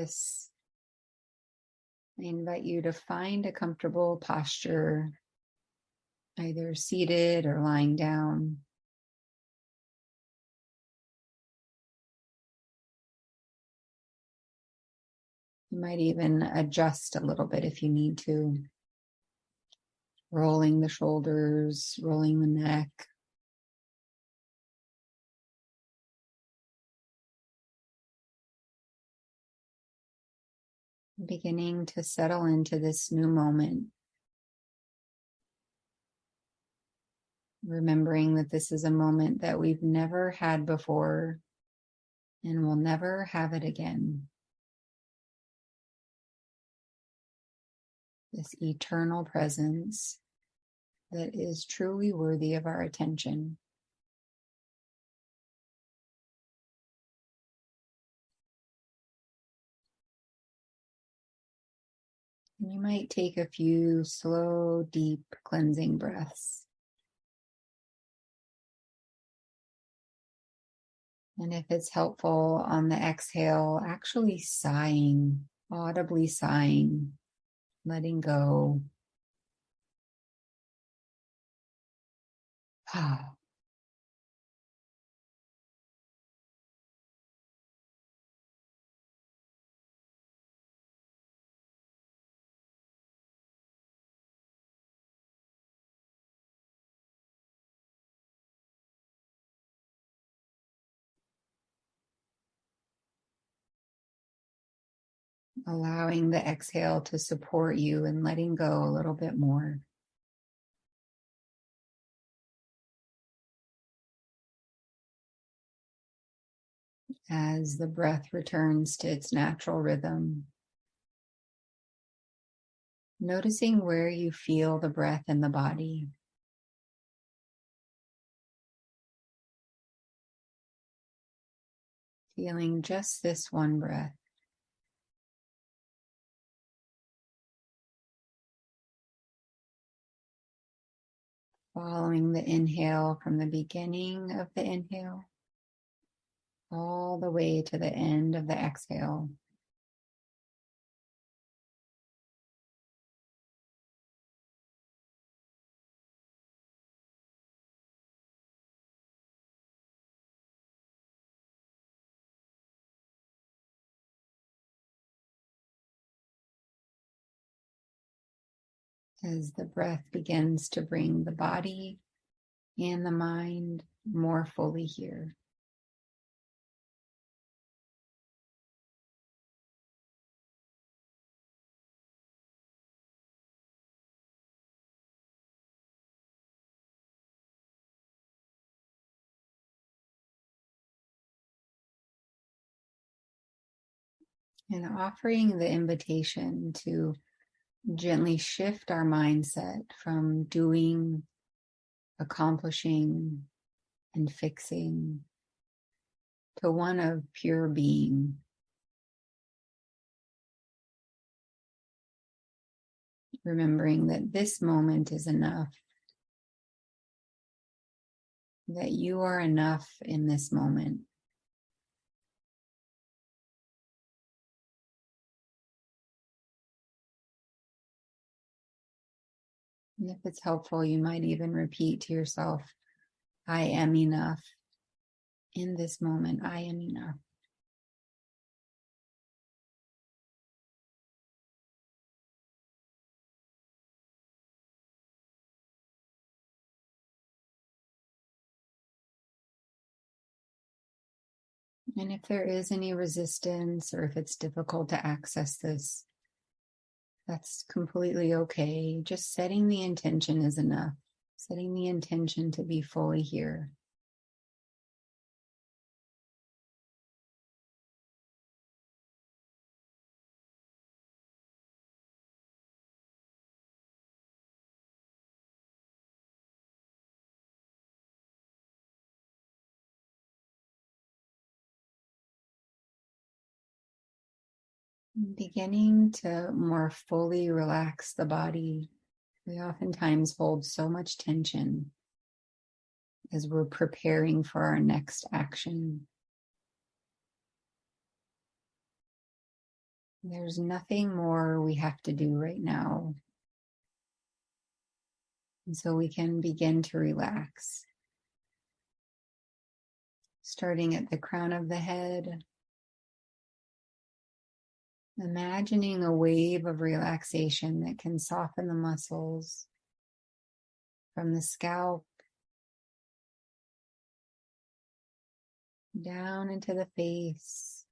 practice, I invite you to find a comfortable posture, either seated or lying down. You might even adjust a little bit if you need to. Rolling the shoulders, rolling the neck. Beginning to settle into this new moment. Remembering that this is a moment that we've never had before and will never have it again. This eternal presence that is truly worthy of our attention. And you might take a few slow, deep, cleansing breaths. And if it's helpful on the exhale, actually sighing, audibly sighing, letting go. Allowing the exhale to support you and letting go a little bit more. As the breath returns to its natural rhythm, noticing where you feel the breath in the body. Feeling just this one breath. Following the inhale from the beginning of the inhale all the way to the end of the exhale. As the breath begins to bring the body and the mind more fully here. And offering the invitation to gently shift our mindset from doing, accomplishing, and fixing to one of pure being. Remembering that this moment is enough, that you are enough in this moment. And if it's helpful, you might even repeat to yourself, I am enough. In this moment, I am enough. And if there is any resistance or if it's difficult to access this, that's completely okay. Just setting the intention is enough. Setting the intention to be fully here. Beginning to more fully relax the body. We oftentimes hold so much tension as we're preparing for our next action. There's nothing more we have to do right now. And so we can begin to relax. Starting at the crown of the head, imagining a wave of relaxation that can soften the muscles from the scalp down into the face,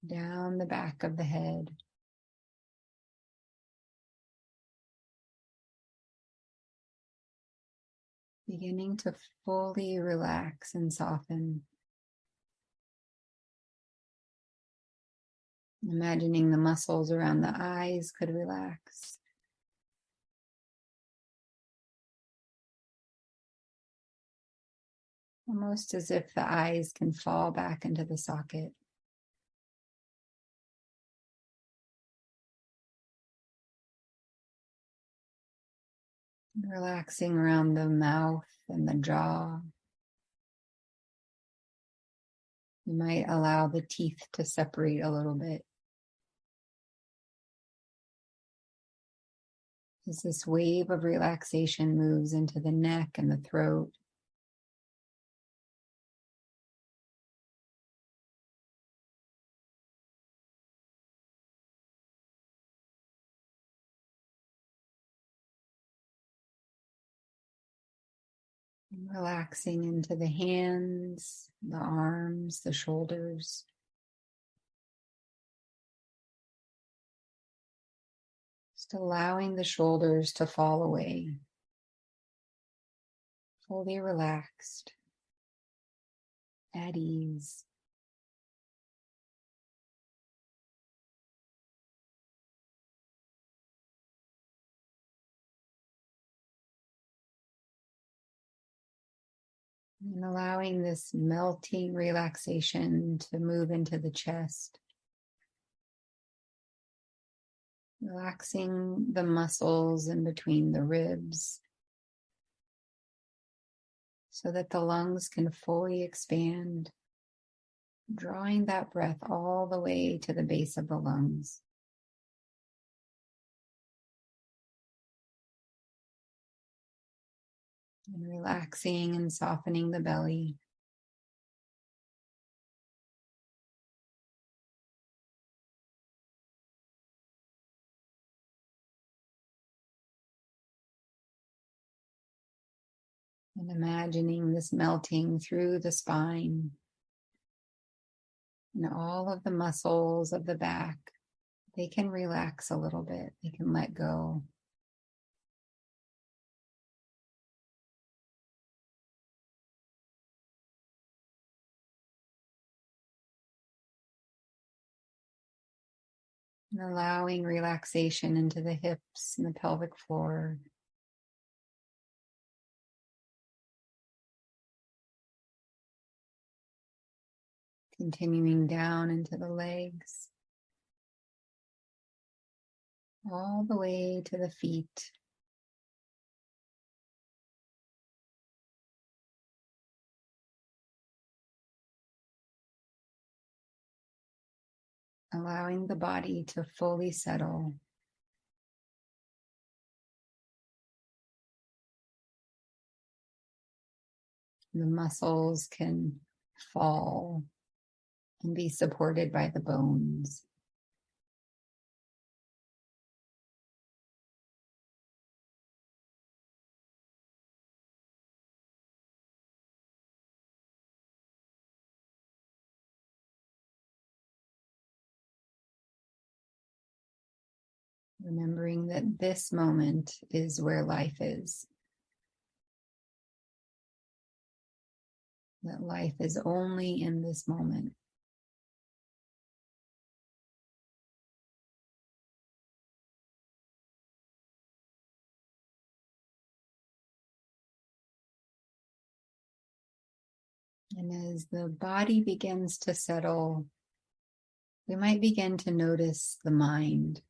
down the back of the head. Beginning to fully relax and soften. Imagining the muscles around the eyes could relax. Almost as if the eyes can fall back into the socket. Relaxing around the mouth and the jaw. You might allow the teeth to separate a little bit. As this wave of relaxation moves into the neck and the throat. Relaxing into the hands, the arms, the shoulders. Just allowing the shoulders to fall away. Fully relaxed, at ease. And allowing this melting relaxation to move into the chest. Relaxing the muscles in between the ribs so that the lungs can fully expand, drawing that breath all the way to the base of the lungs. And relaxing and softening the belly. And imagining this melting through the spine and all of the muscles of the back. They can relax a little bit. They can let go. And allowing relaxation into the hips and the pelvic floor. Continuing down into the legs, all the way to the feet. Allowing the body to fully settle. The muscles can fall and be supported by the bones. Remembering that this moment is where life is. That life is only in this moment. And as the body begins to settle, we might begin to notice the mind.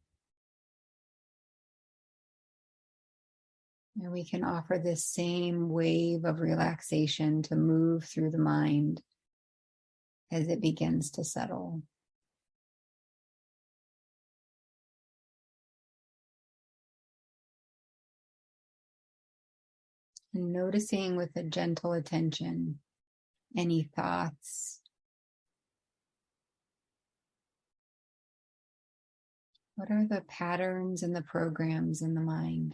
And we can offer this same wave of relaxation to move through the mind as it begins to settle. And noticing with a gentle attention any thoughts. What are the patterns and the programs in the mind?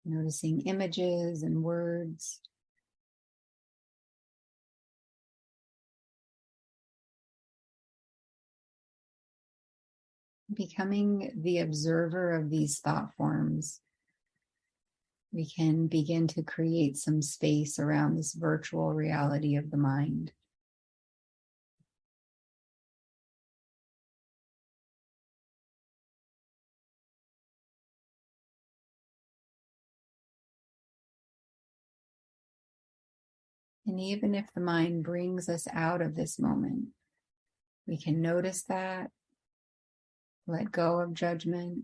Noticing images and words. Becoming the observer of these thought forms, we can begin to create some space around this virtual reality of the mind. And even if the mind brings us out of this moment, we can notice that, let go of judgment,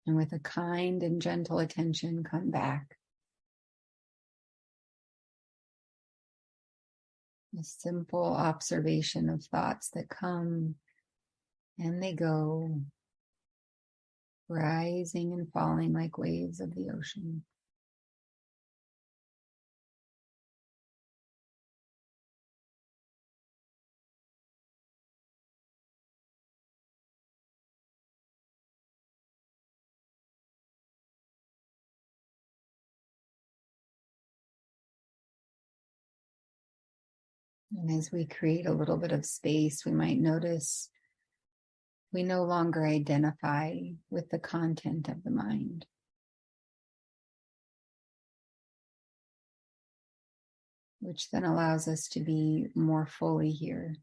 and with a kind and gentle attention, come back. A simple observation of thoughts that come and they go, rising and falling like waves of the ocean. And as we create a little bit of space, we might notice we no longer identify with the content of the mind. Which then allows us to be more fully here.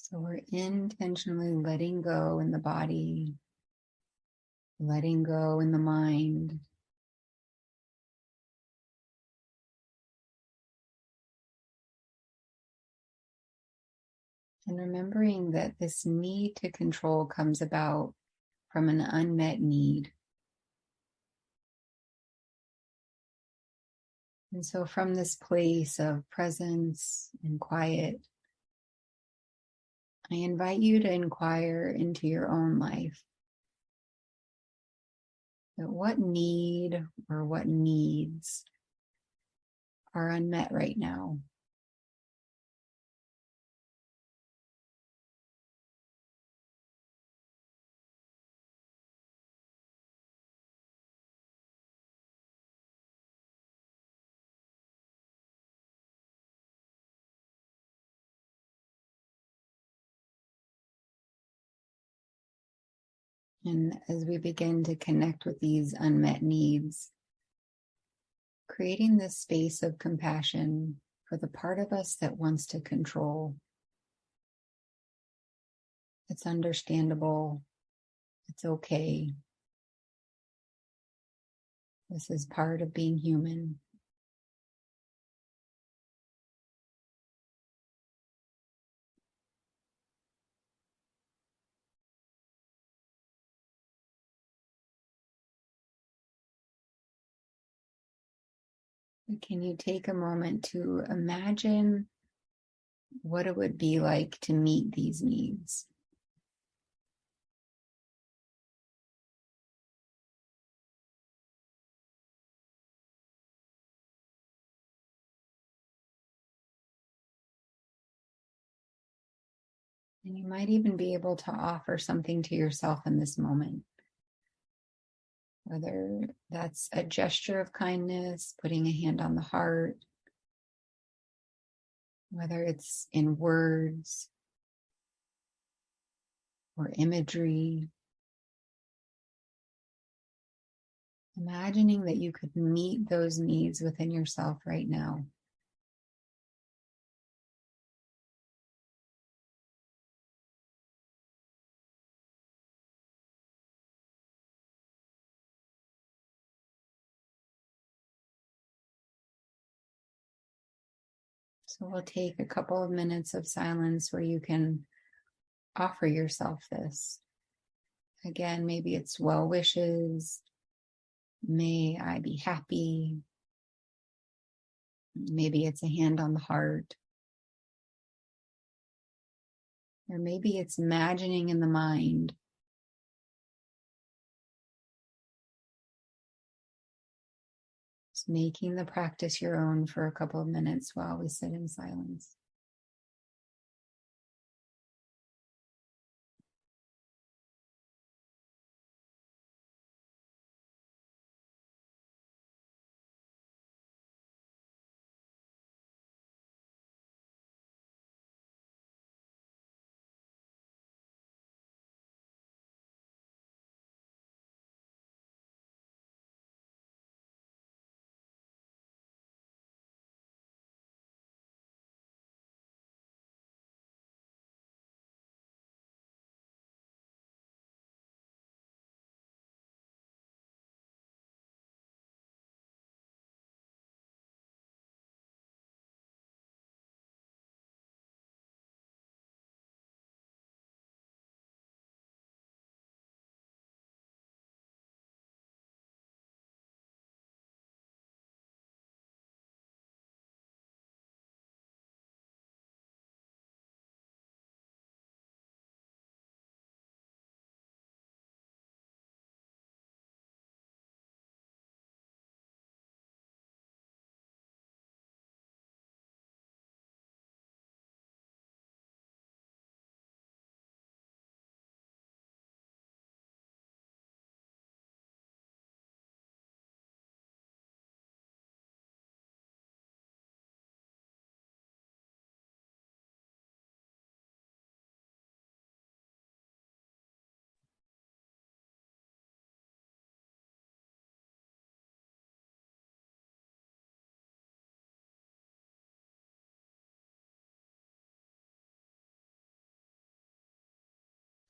So we're intentionally letting go in the body, letting go in the mind. And remembering that this need to control comes about from an unmet need. And so from this place of presence and quiet, I invite you to inquire into your own life. That what need or what needs are unmet right now? And as we begin to connect with these unmet needs, creating this space of compassion for the part of us that wants to control. It's understandable. It's okay. This is part of being human. Can you take a moment to imagine what it would be like to meet these needs? And you might even be able to offer something to yourself in this moment. Whether that's a gesture of kindness, putting a hand on the heart, whether it's in words or imagery. Imagining that you could meet those needs within yourself right now. So we'll take a couple of minutes of silence where you can offer yourself this. Again, maybe it's well wishes. May I be happy. Maybe it's a hand on the heart. Or maybe it's imagining in the mind. Just making the practice your own for a couple of minutes while we sit in silence.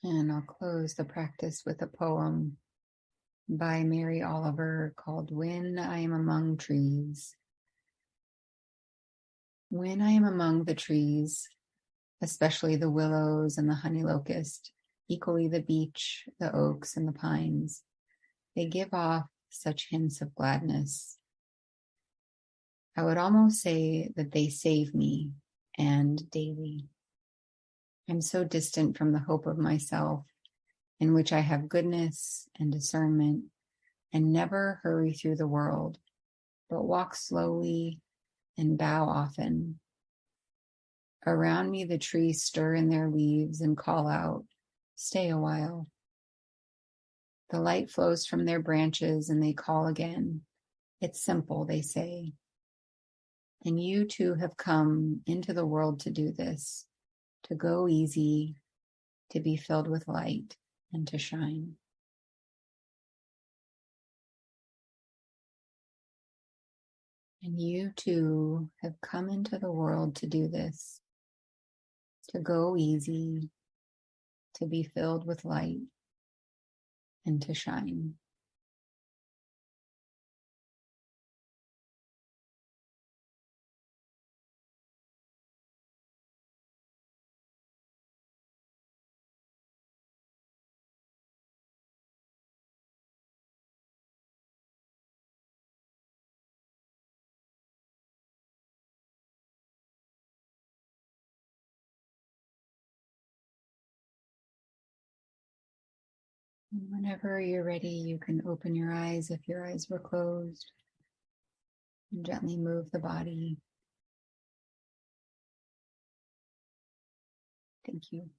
And I'll close the practice with a poem by Mary Oliver called When I Am Among Trees. When I am among the trees, especially the willows and the honey locust, equally the beech, the oaks, and the pines, they give off such hints of gladness. I would almost say that they save me, and daily. I'm so distant from the hope of myself, in which I have goodness and discernment, and never hurry through the world, but walk slowly and bow often. Around me the trees stir in their leaves and call out, "Stay a while." The light flows from their branches and they call again. "It's simple," they say. And you too have come into the world to do this, to go easy, to be filled with light, and to shine. And you too have come into the world to do this, to go easy, to be filled with light, and to shine. And whenever you're ready, you can open your eyes if your eyes were closed, and gently move the body. Thank you.